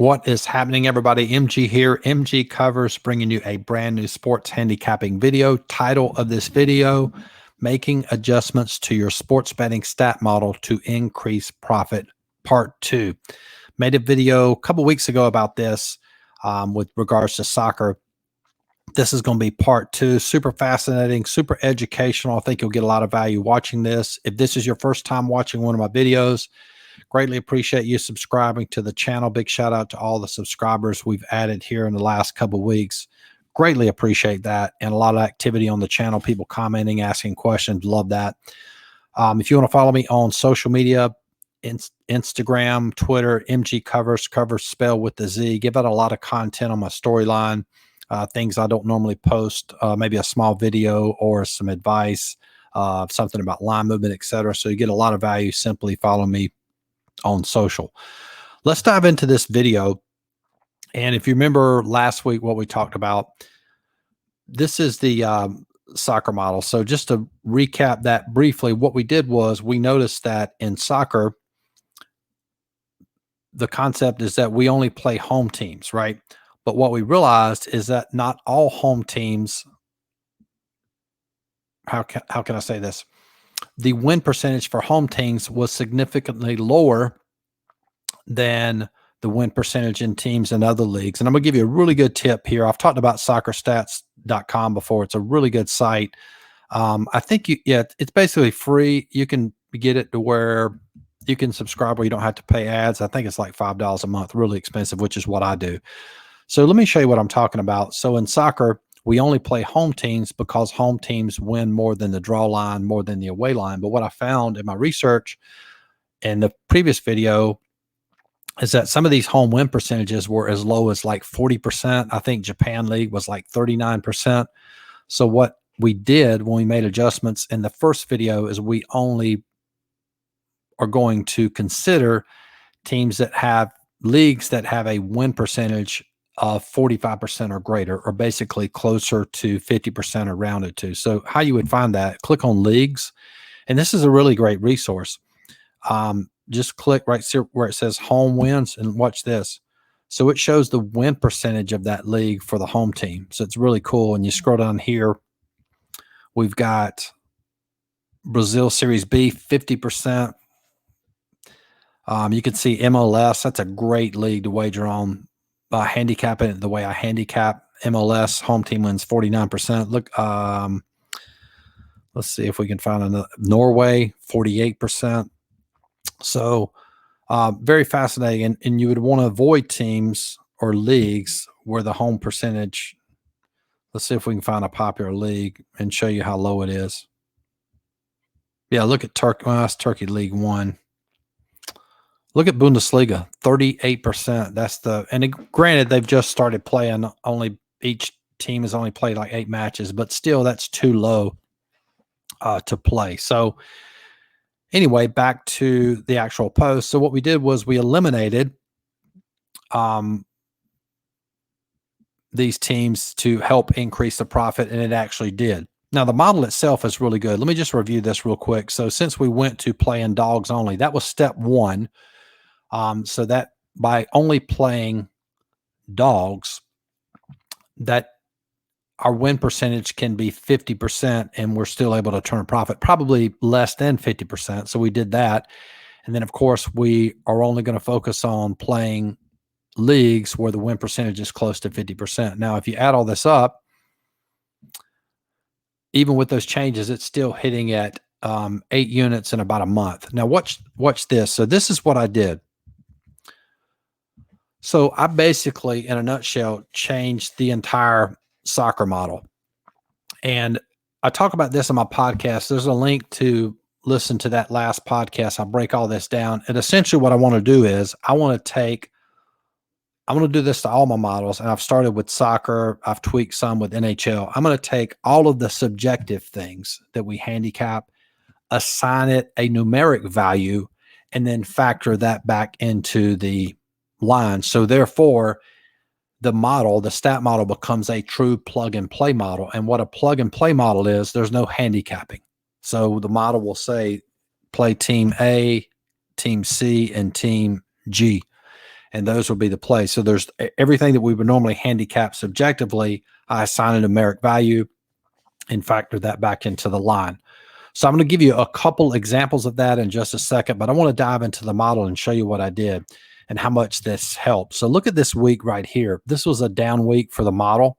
What is happening, everybody? MG here, MG Covers, bringing you a brand new sports handicapping video. Title of this video, Making Adjustments to Your Sports Betting Stat Model to Increase Profit, Part 2. Made a video a couple weeks ago about this with regards to soccer. This is going to be part 2. Super fascinating, super educational. I think you'll get a lot of value watching this. If this is your first time watching one of my videos, greatly appreciate you subscribing to the channel. Big shout out to all the subscribers we've added here in the last couple of weeks. Greatly appreciate that. And a lot of activity on the channel, people commenting, asking questions. Love that. If you want to follow me on social media, Instagram, Twitter, MGCovers, covers spelled with the Z. Give out a lot of content on my storyline, things I don't normally post, maybe a small video or some advice, something about line movement, etc. So you get a lot of value. Simply follow me on social. Let's dive into this video. And if you remember last week, what we talked about, this is the soccer model. So just to recap that briefly, what we did was we noticed that in soccer, the concept is that we only play home teams, right? But what we realized is that not all home teams, how can I say this? The win percentage for home teams was significantly lower than the win percentage in teams in other leagues. And I'm going to give you a really good tip here. I've talked about soccerstats.com before. It's a really good site. I think it's basically free. You can get it to where you can subscribe where you don't have to pay ads. I think it's like $5 a month, really expensive, which is what I do. So let me show you what I'm talking about. So in soccer, we only play home teams because home teams win more than the draw line, more than the away line. But what I found in my research in the previous video is that some of these home win percentages were as low as like 40%. I think Japan League was like 39%. So what we did when we made adjustments in the first video is we only are going to consider teams that have leagues that have a win percentage of 45% or greater, or basically closer to 50% or rounded to. So how you would find that, click on leagues. And this is a really great resource. Just click right here where it says home wins and watch this. So it shows the win percentage of that league for the home team. So it's really cool. And you scroll down here, we've got Brazil Series B, 50%. You can see MLS. That's a great league to wager on. Handicapping it the way I handicap MLS, home team wins 49%. Look, let's see if we can find another. Norway, 48%. So very fascinating. And you would want to avoid teams or leagues where the home percentage, let's see if we can find a popular league and show you how low it is. Yeah, look at Turkey. Well, that's Turkey League One. Look at Bundesliga, 38%. That's and granted, they've just started playing. Each team has only played like 8 matches, but still, that's too low to play. So anyway, back to the actual post. So what we did was we eliminated these teams to help increase the profit, and it actually did. Now, the model itself is really good. Let me just review this real quick. So since we went to playing dogs only, that was step 1. So that by only playing dogs, that our win percentage can be 50% and we're still able to turn a profit, probably less than 50%. So we did that. And then, of course, we are only going to focus on playing leagues where the win percentage is close to 50%. Now, if you add all this up, even with those changes, it's still hitting at 8 units in about a month. Now, watch this. So this is what I did. So I basically, in a nutshell, changed the entire soccer model. And I talk about this on my podcast. There's a link to listen to that last podcast. I break all this down. And essentially what I want to do is I want to do this to all my models. And I've started with soccer. I've tweaked some with NHL. I'm going to take all of the subjective things that we handicap, assign it a numeric value, and then factor that back into the line. So therefore, the stat model becomes a true plug and play model. And what a plug and play model is, there's no handicapping. So the model will say play team A, team C, and team G. and those will be the plays. So there's everything that we would normally handicap subjectively. I assign a numeric value and factor that back into the line. So I'm going to give you a couple examples of that in just a second, but I want to dive into the model and show you what I did and how much this helps. So look at this week right here. This was a down week for the model.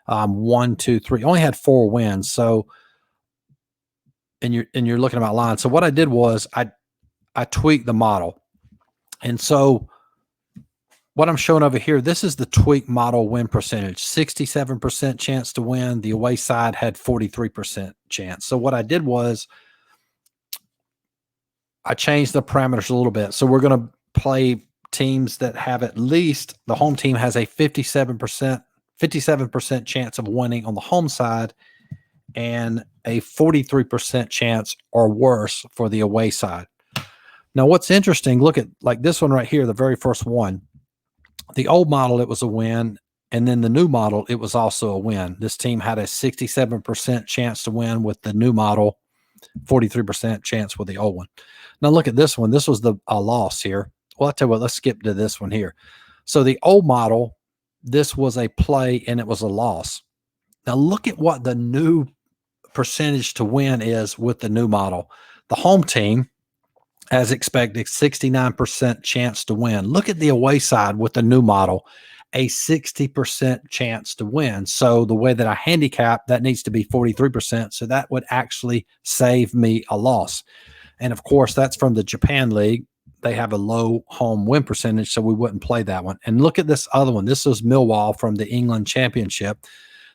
1, 2, 3, only had 4 wins. So, and you're looking at my line. So what I did was I tweaked the model. And so what I'm showing over here, this is the tweak model win percentage, 67% chance to win. The away side had 43% chance. So what I did was I changed the parameters a little bit. So we're going to play teams that have at least, the home team has a 57% chance of winning on the home side and a 43% chance or worse for the away side. Now, what's interesting, look at like this one right here, the very first one. The old model, it was a win. And then the new model, it was also a win. This team had a 67% chance to win with the new model, 43% chance with the old one. Now look at this one. This was a loss here. Well, I'll tell you what, let's skip to this one here. So the old model, this was a play and it was a loss. Now look at what the new percentage to win is with the new model. The home team, as expected, 69% chance to win. Look at the away side with the new model, a 60% chance to win. So the way that I handicap, that needs to be 43%. So that would actually save me a loss. And of course, that's from the Japan League. They have a low home win percentage, so we wouldn't play that one. And look at this other one. This was Millwall from the England Championship.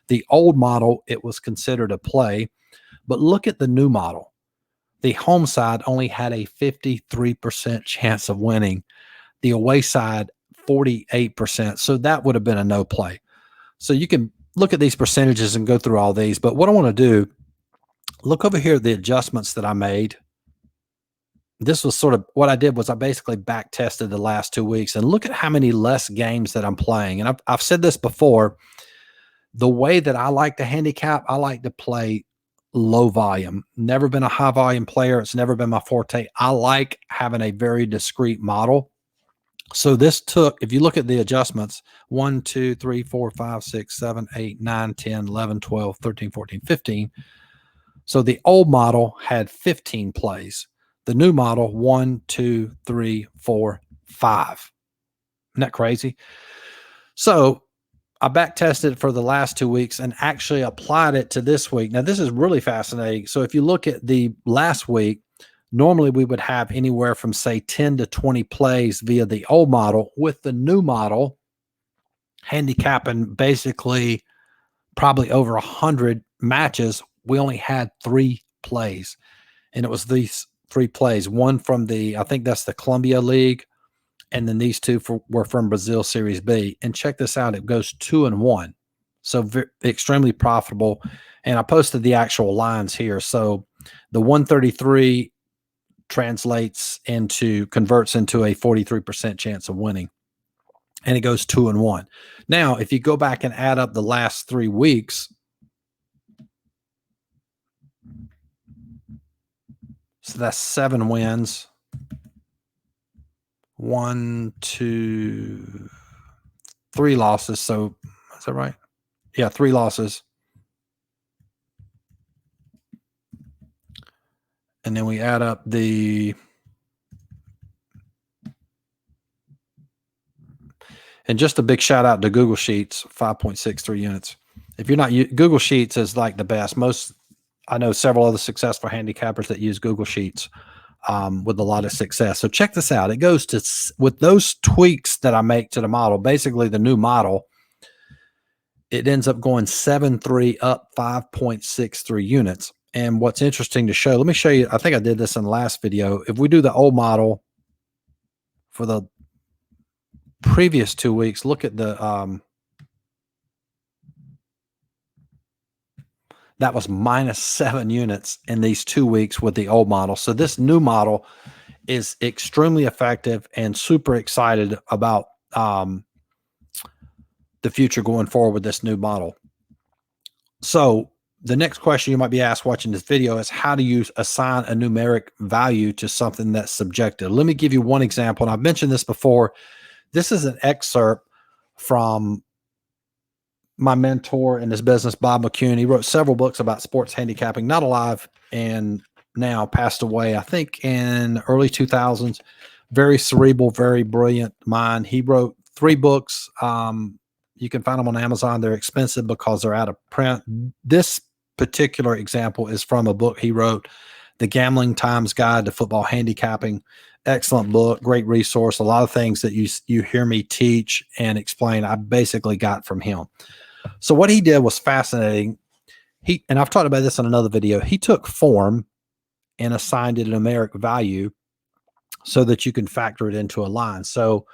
The old model, it was considered a play. But look at the new model. The home side only had a 53% chance of winning. The away side, 48%. So that would have been a no play. So you can look at these percentages and go through all these. But what I want to do, look over here at the adjustments that I made. This was sort of what I did was I basically back tested the last 2 weeks and look at how many less games that I'm playing. And I've said this before, the way that I like to handicap, I like to play low volume. Never been a high volume player. It's never been my forte. I like having a very discrete model. So this took, if you look at the adjustments, 1, 2, 3, 4, 5, 6, 7, 8, 9, 10, 11, 12, 13, 14, 15. So the old model had 15 plays. The new model, 1, 2, 3, 4, 5. Isn't that crazy? So I back tested for the last 2 weeks and actually applied it to this week. Now, this is really fascinating. So if you look at the last week, normally we would have anywhere from, say, 10 to 20 plays via the old model. With the new model, handicapping basically probably over 100 matches, we only had 3 plays. And it was these 3 plays, one from I think that's the Columbia League, and then these 2 were from Brazil Series B. And check this out, it goes 2-1. So extremely profitable. And I posted the actual lines here. So the 133 converts into a 43% chance of winning. And it goes 2-1. Now, if you go back and add up the last 3 weeks, so that's 7 wins. 1, 2, 3 losses. So is that right? Yeah, 3 losses. And then we add up and just a big shout out to Google Sheets, 5.63 units. If you're not, Google Sheets is like the best. I know several other successful handicappers that use Google Sheets with a lot of success. So check this out. It goes to, with those tweaks that I make to the model, basically the new model, it ends up going 7.3 up 5.63 units. And what's interesting to show, let me show you, I think I did this in the last video. If we do the old model for the previous 2 weeks, look at the, that was -7 units in these 2 weeks with the old model. So this new model is extremely effective and super excited about the future going forward with this new model. So the next question you might be asked watching this video is, how do you assign a numeric value to something that's subjective? Let me give you one example. And I've mentioned this before. this is an excerpt from my mentor in this business, Bob McCune. He wrote several books about sports handicapping, not alive and now passed away, I think in early 2000s. Very cerebral, very brilliant mind. He wrote 3 books. You can find them on Amazon. They're expensive because they're out of print. This particular example is from a book he wrote, The Gambling Times Guide to Football Handicapping. Excellent book, great resource. A lot of things that you hear me teach and explain, I basically got from him. So what he did was fascinating. And I've talked about this in another video. He took form and assigned it a numeric value so that you can factor it into a line. So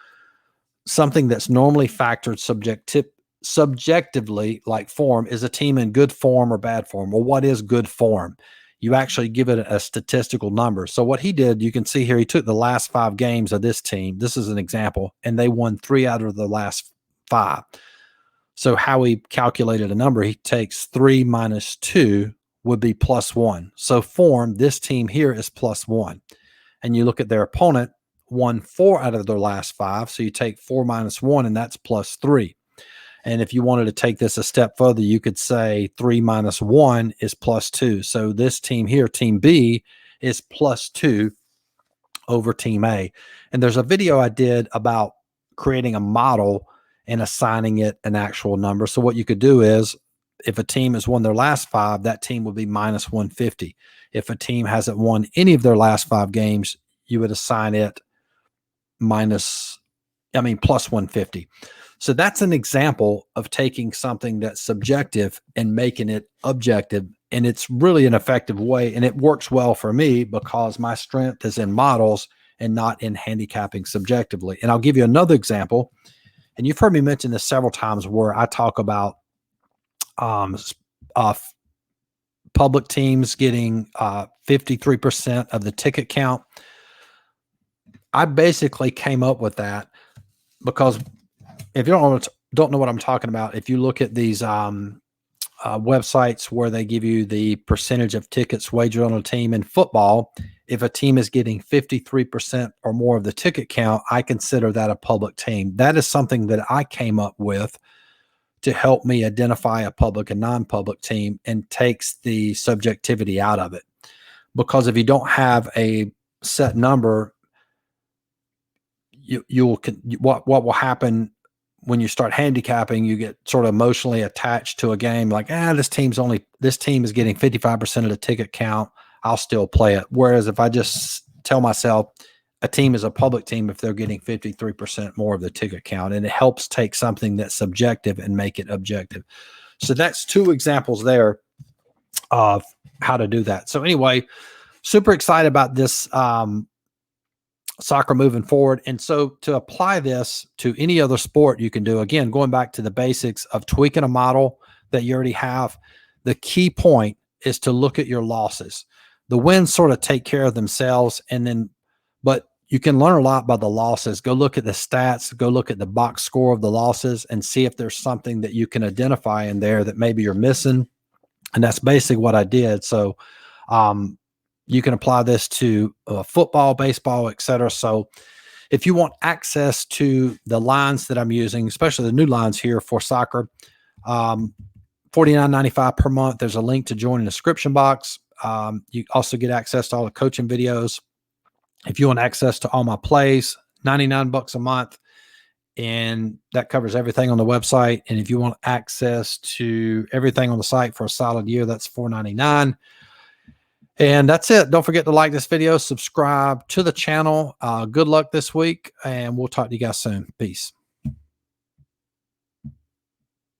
something that's normally factored subjectively, like form, is a team in good form or bad form. Well, what is good form? You actually give it a statistical number. So what he did, you can see here, he took the last 5 games of this team. This is an example, and they won 3 out of the last 5. So how he calculated a number, he takes 3 minus 2 would be +1. So form, this team here is +1. And you look at their opponent, won 4 out of their last 5. So you take 4 minus 1, and that's +3. And if you wanted to take this a step further, you could say 3 minus 1 is +2. So this team here, Team B, is +2 over Team A. And there's a video I did about creating a model and assigning it an actual number. So what you could do is, if a team has won their last 5, that team would be -150. If a team hasn't won any of their last 5 games, you would assign it +150. So that's an example of taking something that's subjective and making it objective. And it's really an effective way. And it works well for me because my strength is in models and not in handicapping subjectively. And I'll give you another example. And you've heard me mention this several times, where I talk about public teams getting 53% of the ticket count. I basically came up with that because if you don't know what I'm talking about, if you look at these websites where they give you the percentage of tickets wagered on a team in football, if a team is getting 53% or more of the ticket count, I consider that a public team. That is something that I came up with to help me identify a public and non-public team, and takes the subjectivity out of it. Because if you don't have a set number, what will happen when you start handicapping, you get sort of emotionally attached to a game, like, this team is getting 55% of the ticket count, I'll still play it. Whereas if I just tell myself a team is a public team if they're getting 53% more of the ticket count, and it helps take something that's subjective and make it objective. So that's 2 examples there of how to do that. So anyway, super excited about this soccer moving forward. And so to apply this to any other sport you can do, again, going back to the basics of tweaking a model that you already have, the key point is to look at your losses. The wins sort of take care of themselves, but you can learn a lot by the losses. Go look at the stats, go look at the box score of the losses, and see if there's something that you can identify in there that maybe you're missing. And that's basically what I did. So you can apply this to football, baseball, etc. So if you want access to the lines that I'm using, especially the new lines here for soccer, $49.95 per month. There's a link to join in the description box. You also get access to all the coaching videos. If you want access to all my plays, $99 a month, and that covers everything on the website. And if you want access to everything on the site for a solid year, that's $4.99. And that's it. Don't forget to like this video, subscribe to the channel. Good luck this week, and we'll talk to you guys soon. Peace.